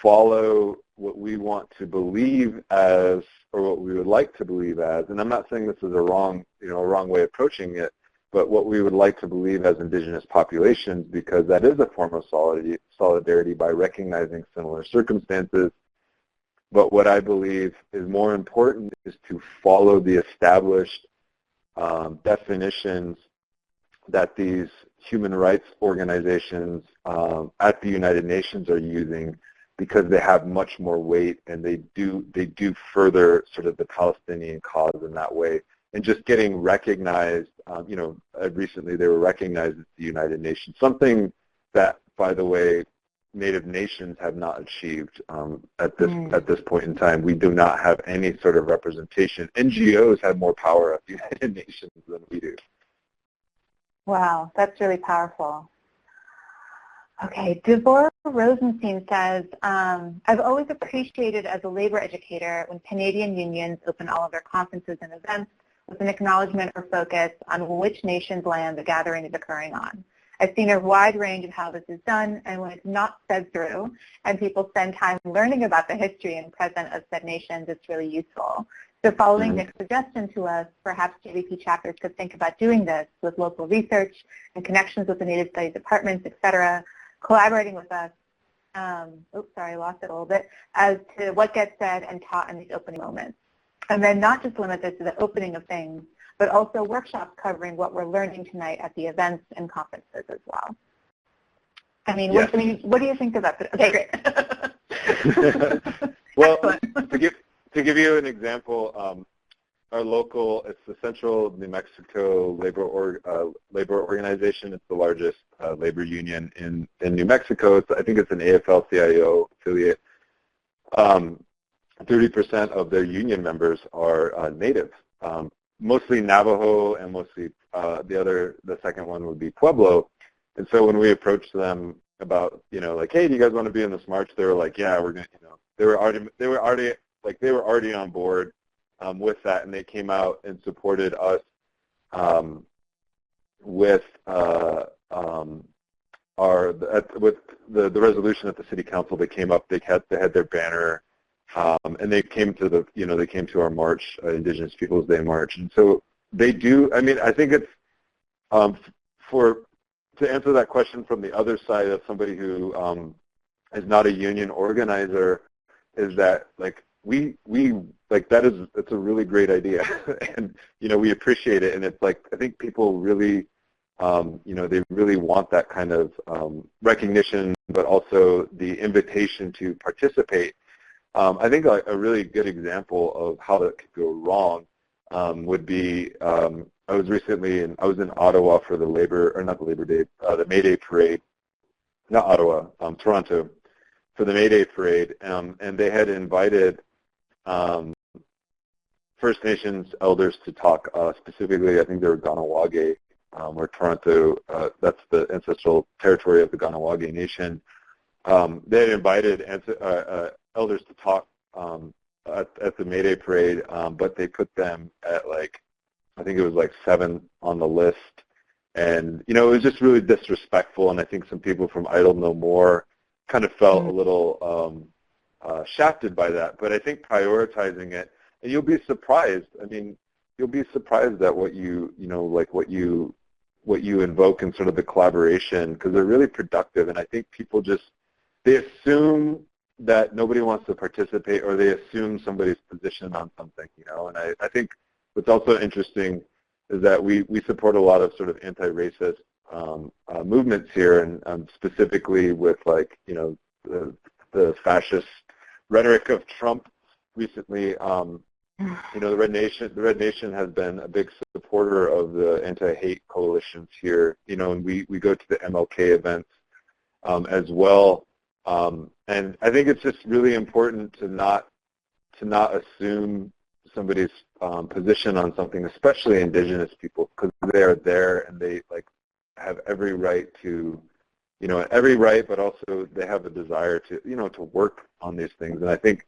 follow what we want to believe as, or what we would like to believe as. And I'm not saying this is a wrong way of approaching it, but what we would like to believe as indigenous populations, because that is a form of solidarity by recognizing similar circumstances. But what I believe is more important is to follow the established definitions that these human rights organizations at the United Nations are using, because they have much more weight, and they do further sort of the Palestinian cause in that way. And just getting recognized, recently they were recognized at the United Nations, something that, by the way, Native nations have not achieved at this point in time. We do not have any sort of representation. NGOs have more power at the United Nations than we do. Wow, that's really powerful. Okay, Deborah Rosenstein says, I've always appreciated as a labor educator when Canadian unions open all of their conferences and events with an acknowledgement or focus on which nation's land the gathering is occurring on. I've seen a wide range of how this is done, and when it's not said through and people spend time learning about the history and present of said nations, it's really useful. So following Nick's suggestion to us, perhaps JVP chapters could think about doing this with local research and connections with the Native Studies departments, et cetera, collaborating with us, oops, sorry, I lost it a little bit, as to what gets said and taught in these opening moments. And then not just limit this to the opening of things, but also workshops covering what we're learning tonight at the events and conferences as well. I mean, yes. what do you think about this? Okay, great. Well, to give you an example, our local, it's the Central New Mexico Labor Organization. It's the largest labor union in New Mexico. I think it's an AFL-CIO affiliate. 30% of their union members are Native, mostly Navajo, and mostly the second one would be Pueblo. And so when we approached them about, like, hey, do you guys want to be in this march? They were like, yeah, we're gonna, they were already on board with that, and they came out and supported us with the resolution at the city council. They came up, they had their banner, and they came to they came to our march, Indigenous Peoples Day march. And so they do. I mean, I think it's to answer that question from the other side of somebody who is not a union organizer, is that like it's a really great idea, and we appreciate it, and it's like I think people really they really want that kind of recognition, but also the invitation to participate. I think a really good example of how that could go wrong would be I was in Ottawa for the the May Day parade, not Ottawa, Toronto, for the May Day parade, and they had invited First Nations elders to talk, specifically I think they were Ganawage, where Toronto, that's the ancestral territory of the Ganawage Nation. They had invited elders to talk at the May Day parade, but they put them at I think it was 7 on the list. And, it was just really disrespectful, and I think some people from Idle No More kind of felt a little shafted by that. But I think prioritizing it, and you'll be surprised. I mean, you'll be surprised at what you invoke in sort of the collaboration, because they're really productive. And I think people they assume that nobody wants to participate, or they assume somebody's position on something, And I think what's also interesting is that we support a lot of sort of anti-racist movements here, and specifically with the fascist rhetoric of Trump recently. The Red Nation has been a big supporter of the anti-hate coalitions here, and we go to the MLK events as well. And I think it's just really important to not assume somebody's position on something, especially Indigenous people, because they are there and they have every right to, but also they have a desire to, to work on these things. And I think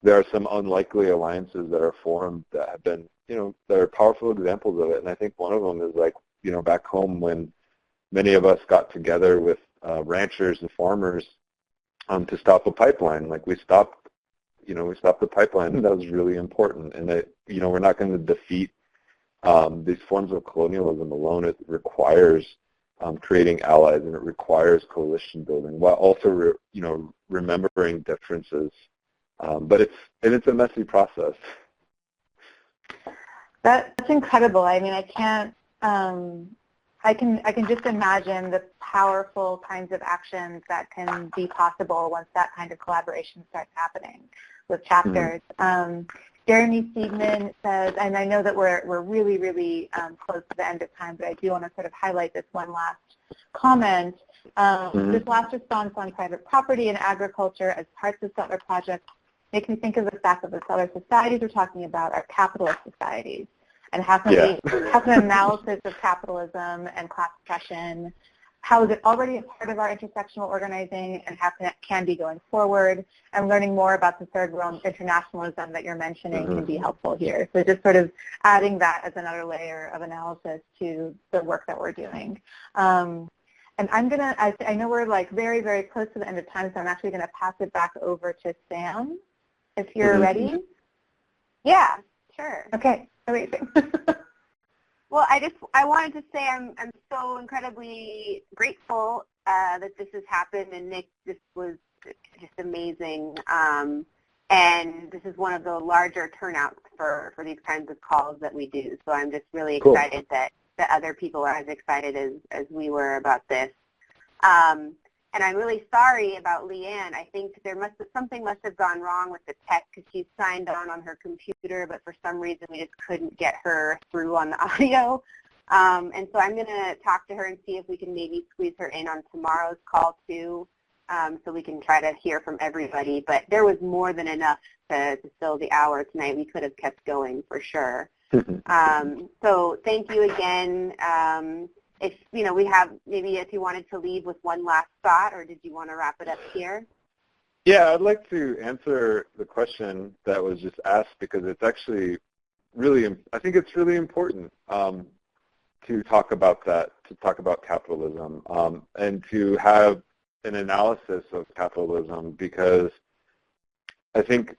there are some unlikely alliances that are formed that have been, that are powerful examples of it. And I think one of them is back home when many of us got together with ranchers and farmers to stop a pipeline. We stopped the pipeline, and that was really important. And we're not going to defeat these forms of colonialism alone. It requires creating allies, and it requires coalition building, while also remembering differences. But it's a messy process. That's incredible. I mean, I can just imagine the powerful kinds of actions that can be possible once that kind of collaboration starts happening with chapters. Jeremy Siegman says, and I know that we're really, really close to the end of time, but I do want to sort of highlight this one last comment. This last response on private property and agriculture as parts of settler projects makes me think of the fact that the settler societies we're talking about are capitalist societies. And how can an analysis of capitalism and class oppression, how is it already a part of our intersectional organizing, and how can be going forward, and learning more about the third world internationalism that you're mentioning can be helpful here. So just sort of adding that as another layer of analysis to the work that we're doing. And I'm going to, I know we're like very, very close to the end of time, so I'm actually going to pass it back over to Sam, if you're ready. Yeah, sure. Okay, amazing. Well, I wanted to say I'm so incredibly grateful that this has happened, and Nick, this was just amazing. And this is one of the larger turnouts for these kinds of calls that we do. So I'm just really excited that other people are as excited as we were about this. And I'm really sorry about Leanne. I think something must have gone wrong with the tech because she signed on her computer, but for some reason we just couldn't get her through on the audio. And so I'm going to talk to her and see if we can maybe squeeze her in on tomorrow's call too, so we can try to hear from everybody. But there was more than enough to fill the hour tonight. We could have kept going for sure. So thank you again. If we have, maybe if you wanted to leave with one last thought, or did you want to wrap it up here? Yeah, I'd like to answer the question that was just asked because it's actually really, I think it's really important to talk about that, to talk about capitalism, and to have an analysis of capitalism, because I think,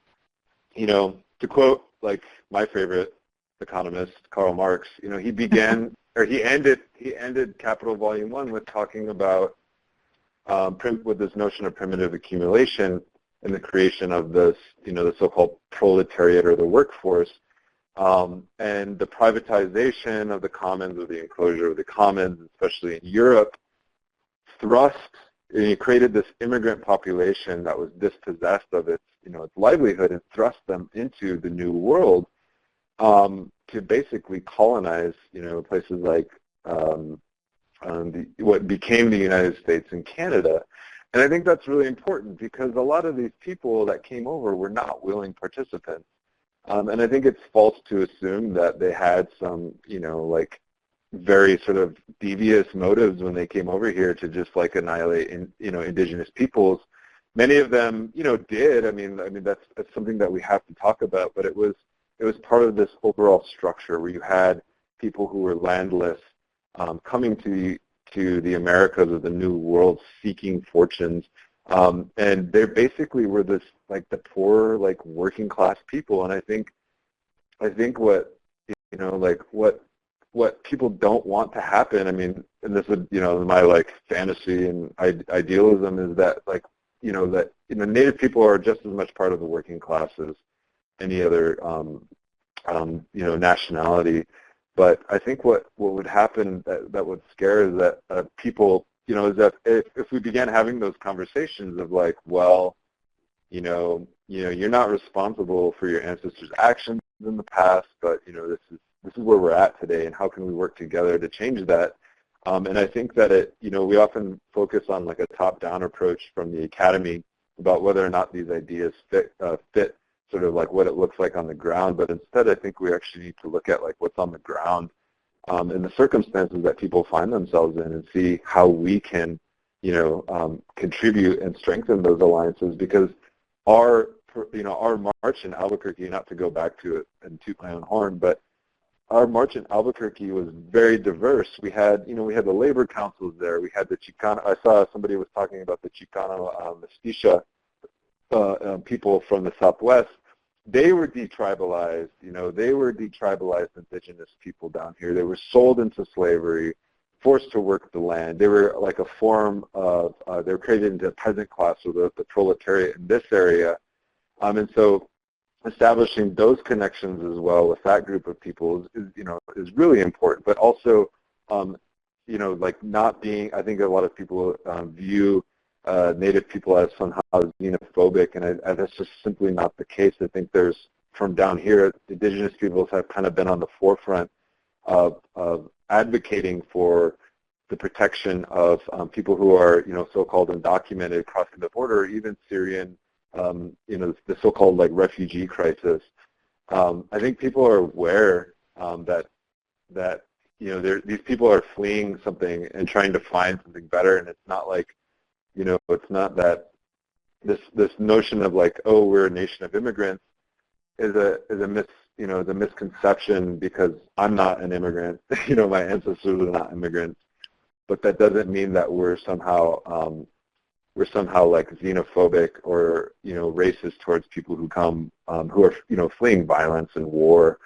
to quote like my favorite economist, Karl Marx, he began or he ended Capital Volume 1 with talking about with this notion of primitive accumulation and the creation of this, the so-called proletariat or the workforce, and the privatization of the commons, or the enclosure of the commons, especially in Europe, it created this immigrant population that was dispossessed of its livelihood and thrust them into the New World to basically colonize, places like what became the United States and Canada. And I think that's really important because a lot of these people that came over were not willing participants. And I think it's false to assume that they had some, very sort of devious motives when they came over here to just like annihilate, indigenous peoples. Many of them, did. I mean, that's something that we have to talk about. But it was part of this overall structure where you had people who were landless coming to the Americas of the New World seeking fortunes. And they basically were this, like, the poor, like, working class people. And I think what, what people don't want to happen, I mean, and this would, my, like, fantasy and idealism is that, like, that, Native people are just as much part of the working class as any other, nationality. But I think what would happen that would scare is that people, is that if we began having those conversations of like, well, you're not responsible for your ancestors' actions in the past, but this is where we're at today, and how can we work together to change that? And I think that we often focus on like a top-down approach from the academy about whether or not these ideas fit sort of like what it looks like on the ground, but instead I think we actually need to look at like what's on the ground and the circumstances that people find themselves in, and see how we can, contribute and strengthen those alliances. Because our march in Albuquerque, not to go back to it and toot my own horn, but our march in Albuquerque was very diverse. We had the labor councils there. We had the Chicano. I saw somebody was talking about the Chicano mestiza people from the Southwest. They were detribalized. They were detribalized indigenous people down here. They were sold into slavery, forced to work the land. They were like a form of, they were created into a peasant class, or the proletariat in this area. And so establishing those connections as well with that group of people is really important. But also, like not being, I think a lot of people view Native people as somehow xenophobic, and that's just simply not the case. I think from down here, indigenous peoples have kind of been on the forefront of advocating for the protection of people who are, so-called undocumented crossing the border, or even Syrian, the so-called like refugee crisis. I think people are aware that these people are fleeing something and trying to find something better, and it's not like, it's not that this notion of like, oh, we're a nation of immigrants is a misconception, because I'm not an immigrant. My ancestors are not immigrants. but that doesn't mean that we're somehow like xenophobic or racist towards people who come who are fleeing violence and war.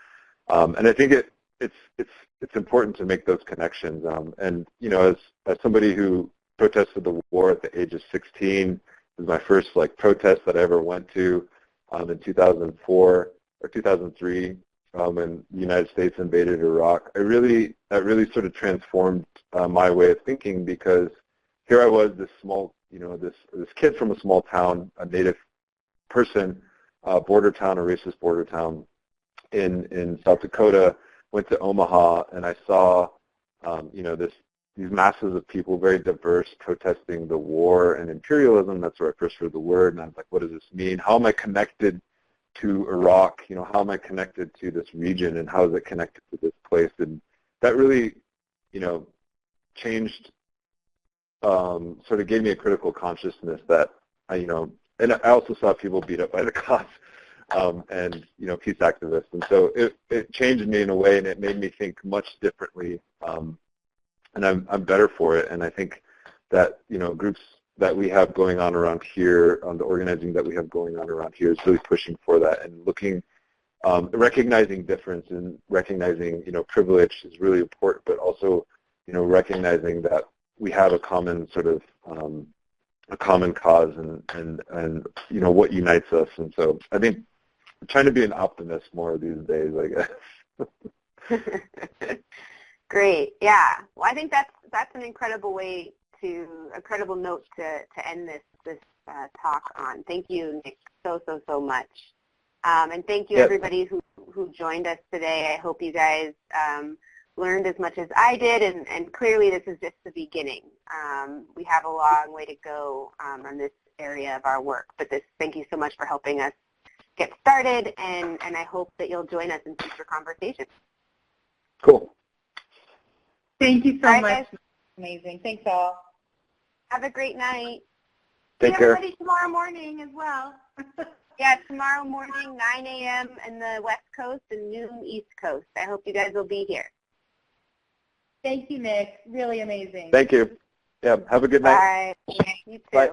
And I think it's important to make those connections. And as somebody who protested the war at the age of 16, it was my first protest that I ever went to in 2004 or 2003 when the United States invaded Iraq. That really sort of transformed my way of thinking, because here I was, this small, this kid from a small town, a native person, border town, a racist border town in South Dakota, went to Omaha, and I saw, these masses of people, very diverse, protesting the war and imperialism. That's where I first heard the word, and I was like, what does this mean? How am I connected to Iraq? How am I connected to this region, and how is it connected to this place? And that really, changed, sort of gave me a critical consciousness that and I also saw people beat up by the cops, and peace activists, and so it changed me in a way, and it made me think much differently, and I'm better for it. And I think that groups that we have going on around here, the organizing that we have going on around here, is really pushing for that and looking, recognizing difference and recognizing privilege is really important, but also recognizing that we have a common sort of a common cause and what unites us. And so I think I'm trying to be an optimist more these days, I guess. Great. Yeah. Well, I think that's an incredible incredible note to end this talk on. Thank you, Nick, so much. And thank you, everybody who joined us today. I hope you guys learned as much as I did, and clearly this is just the beginning. We have a long way to go on this area of our work, but thank you so much for helping us get started, and I hope that you'll join us in future conversations. Cool. Thank you so Bye, much. guys. Amazing. Thanks, all. Have a great night. Take care. Everybody tomorrow morning as well. Yeah, tomorrow morning, 9 a.m. in the West Coast and noon East Coast. I hope you guys will be here. Thank you, Nick. Really amazing. Thank you. Yeah, have a good night. Bye. You too. Bye.